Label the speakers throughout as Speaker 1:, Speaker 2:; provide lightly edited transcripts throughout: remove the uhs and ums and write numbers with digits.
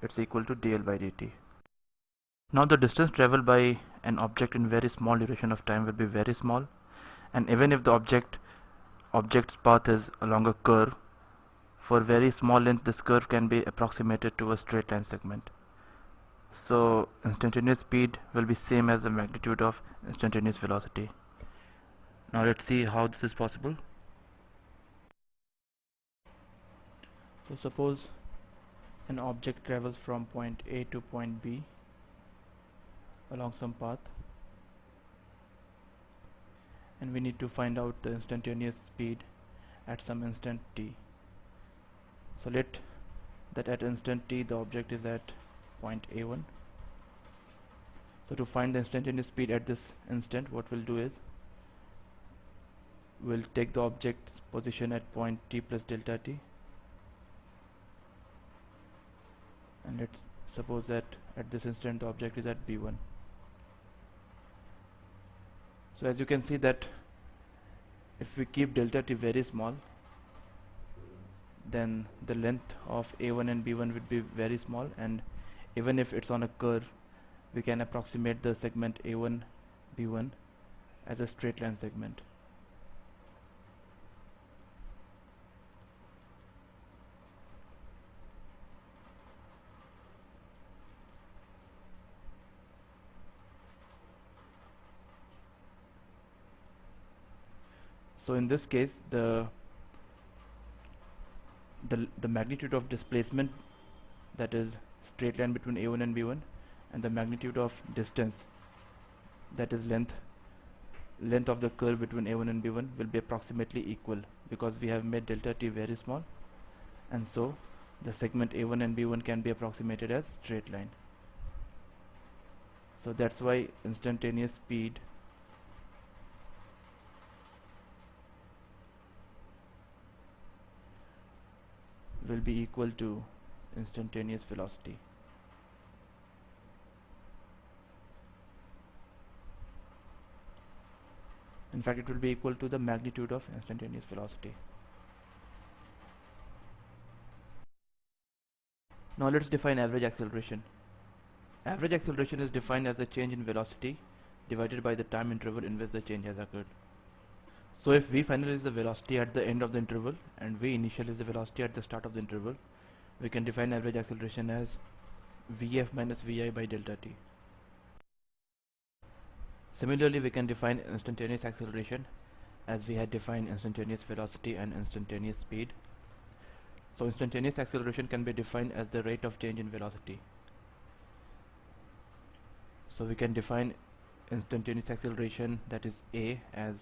Speaker 1: it's equal to dl by dt. Now the distance traveled by an object in very small duration of time will be very small, and even if the object's path is along a curve, for very small length this curve can be approximated to a straight line segment. So instantaneous speed will be same as the magnitude of instantaneous velocity. Now let's see how this is possible. So suppose an object travels from point A to point B along some path, and we need to find out the instantaneous speed at some instant t. So let that at instant t the object is at point A1. So to find the instantaneous speed at this instant, what we'll do is we'll take the object's position at point t plus delta t, and let's suppose that at this instant the object is at B1. So as you can see that if we keep delta t very small, then the length of A1 and B1 would be very small, and even if it's on a curve, we can approximate the segment A1 B1 as a straight line segment. So in this case, the magnitude of displacement, that is straight line between A1 and B1, and the magnitude of distance, that is length of the curve between A1 and B1, will be approximately equal, because we have made delta t very small, and so the segment A1 and B1 can be approximated as straight line. So that's why instantaneous speed will be equal to instantaneous velocity. In fact, it will be equal to the magnitude of instantaneous velocity. Now let's define average acceleration. Average acceleration is defined as the change in velocity divided by the time interval in which the change has occurred. So if v final is the velocity at the end of the interval and v initial is the velocity at the start of the interval, we can define average acceleration as vf minus vi by delta t. Similarly, we can define instantaneous acceleration as we had defined instantaneous velocity and instantaneous speed. So instantaneous acceleration can be defined as the rate of change in velocity. So we can define instantaneous acceleration, that is a, as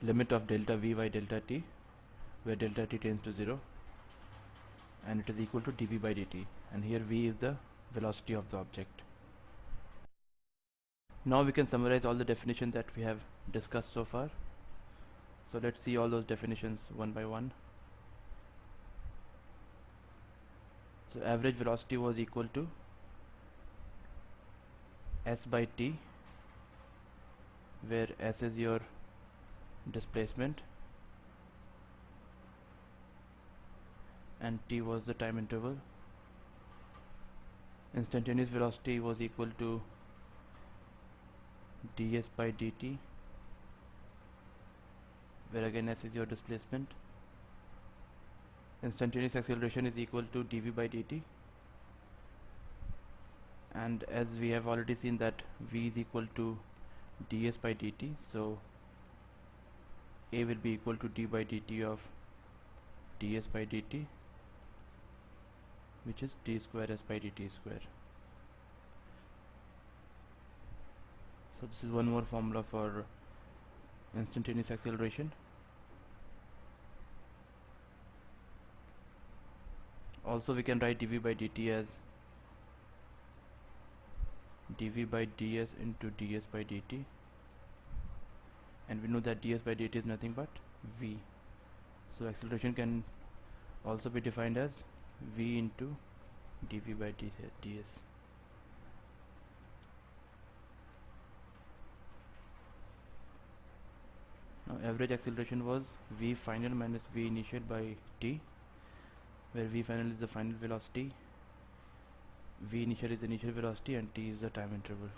Speaker 1: limit of delta v by delta t, where delta t tends to 0, and it is equal to dv by dt, and here v is the velocity of the object. Now we can summarize all the definitions that we have discussed so far. So let's see all those definitions one by one. So average velocity was equal to s by t, where s is your displacement and t was the time interval. Instantaneous velocity was equal to ds by dt, where again s is your displacement. Instantaneous acceleration is equal to dv by dt, and as we have already seen that v is equal to ds by dt, so a will be equal to d by dt of ds by dt, which is d square s by dt square. So this is one more formula for instantaneous acceleration. Also we can write dv by dt as dv by ds into ds by dt, and we know that ds by dt is nothing but v. So acceleration can also be defined as v into dv by ds. Now average acceleration was v final minus v initial by t, where v final is the final velocity v initial is initial velocity and t is the time interval.